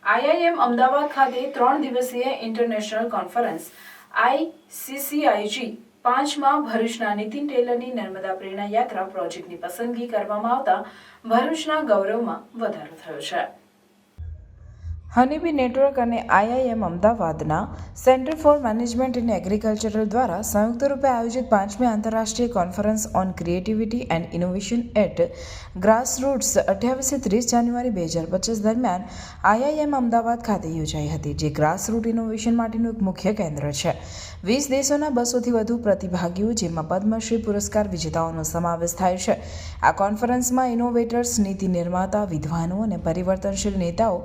IIM Ahmedabad ખાતે 3 દિવસીય international conference ICCIG 5માં ભરૂચના નીતિન ટેલરની નર્મદા પ્રેરણા યાત્રા પ્રોજેક્ટની પસંદગી કરવામાં આવતા ભરૂચના ગૌરવમાં વધારો થયો છે. હનીબી નેટવર્ક અને આઈઆઈએમ અમદાવાદના centre for management in agricultural દ્વારા સંયુક્ત રૂપે આયોજિત 5મી આંતરરાષ્ટ્રીય conference on creativity and innovation at grassroots 28-30 January 2025 દરમિયાન આઈઆઈએમ અમદાવાદ ખાતે યોજાઈ હતી, જે ગ્રાસરૂટ ઇનોવેશન માટેનું એક મુખ્ય કેન્દ્ર છે. 20 દેશોના 200થી વધુ પ્રતિભાગીઓ, જેમાં પદ્મશ્રી પુરસ્કાર વિજેતાઓનો સમાવેશ થાય છે. આ કોન્ફરન્સમાં ઇનોવેટર્સ, નીતિ નિર્માતા, વિદ્વાનો અને પરિવર્તનશીલ નેતાઓ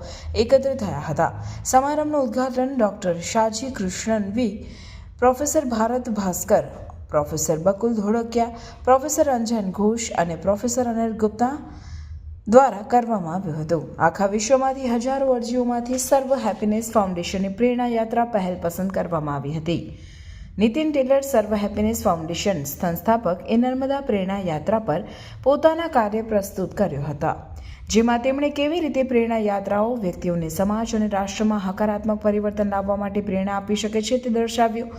એકત્રિત થયા હતા. સમારંભનું ઉદ્ઘાટન doctor Shaji Krishnan V, professor Bharat Bhaskar, professor Bakul Dholakia, professor Anjan Ghosh અને પ્રોફેસર અનિલ ગુપ્તા દ્વારા કરવામાં આવ્યું હતું. આખા વિશ્વમાંથી હજારો અરજીઓમાંથી સર્વ હેપીનેસ ફાઉન્ડેશનની પ્રેરણા યાત્રા પહેલ પસંદ કરવામાં આવી હતી. નીતિન ટેલર, સર્વ હેપીનેસ ફાઉન્ડેશન સંસ્થાપક, એ નર્મદા પ્રેરણા યાત્રા પર પોતાના કાર્ય પ્રસ્તુત કર્યો હતા, જેમાં તેમણે કેવી રીતે પ્રેરણા યાત્રાઓ વ્યક્તિઓને સમાજ અને રાષ્ટ્રમાં હકારાત્મક પરિવર્તન લાવવા માટે પ્રેરણા આપી શકે છે તે દર્શાવ્યું.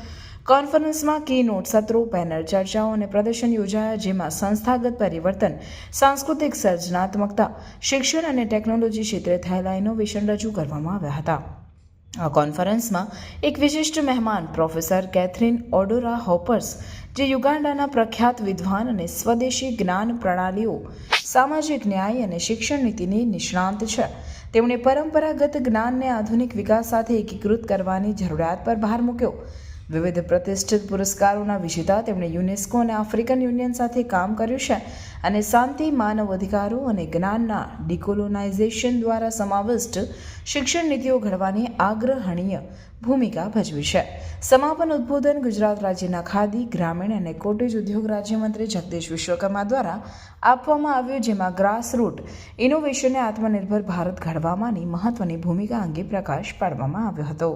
કોન્ફરન્સમાં કી નોટ સત્રો, પેનલ ચર્ચાઓ અને પ્રદર્શન યોજાયા, જેમાં સંસ્થાગત પરિવર્તન, સાંસ્કૃતિક સર્જનાત્મકતા, શિક્ષણ અને ટેકનોલોજી ક્ષેત્રે થયેલા ઇનોવેશન રજૂ કરવામાં આવ્યા હતા. આ કોન્ફરન્સમાં એક વિશિષ્ટ મહેમાન પ્રોફેસર કેથરીન ઓડોરા હોપર્સ, જે યુગાન્ડાના પ્રખ્યાત વિદ્વાન અને સ્વદેશી જ્ઞાન પ્રણાલીઓ, સામાજિક ન્યાય અને શિક્ષણ નીતિની નિષ્ણાંત છે. તેમણે પરંપરાગત જ્ઞાનને આધુનિક વિકાસ સાથે એકીકૃત કરવાની જરૂરિયાત પર ભાર મૂક્યો. વિવિધ પ્રતિષ્ઠિત પુરસ્કારોના વિજેતા, તેમણે યુનેસ્કો અને આફ્રિકન યુનિયન સાથે કામ કર્યું છે અને શાંતિ, માનવ અધિકારો અને જ્ઞાનના ડિકોલોનાઇઝેશન દ્વારા સમાવિષ્ટ શિક્ષણ નીતિઓ ઘડવાની આગ્રહણીય ભૂમિકા ભજવી છે. સમાપન ઉદ્બોધન ગુજરાત રાજ્યના ખાદી, ગ્રામીણ અને કોટેજ ઉદ્યોગ રાજ્યમંત્રી જગદીશ વિશ્વકર્મા દ્વારા આપવામાં આવ્યું, જેમાં ગ્રાસરૂટ ઇનોવેશનને આત્મનિર્ભર ભારત ઘડવામાંની મહત્વની ભૂમિકા અંગે પ્રકાશ પાડવામાં આવ્યો હતો.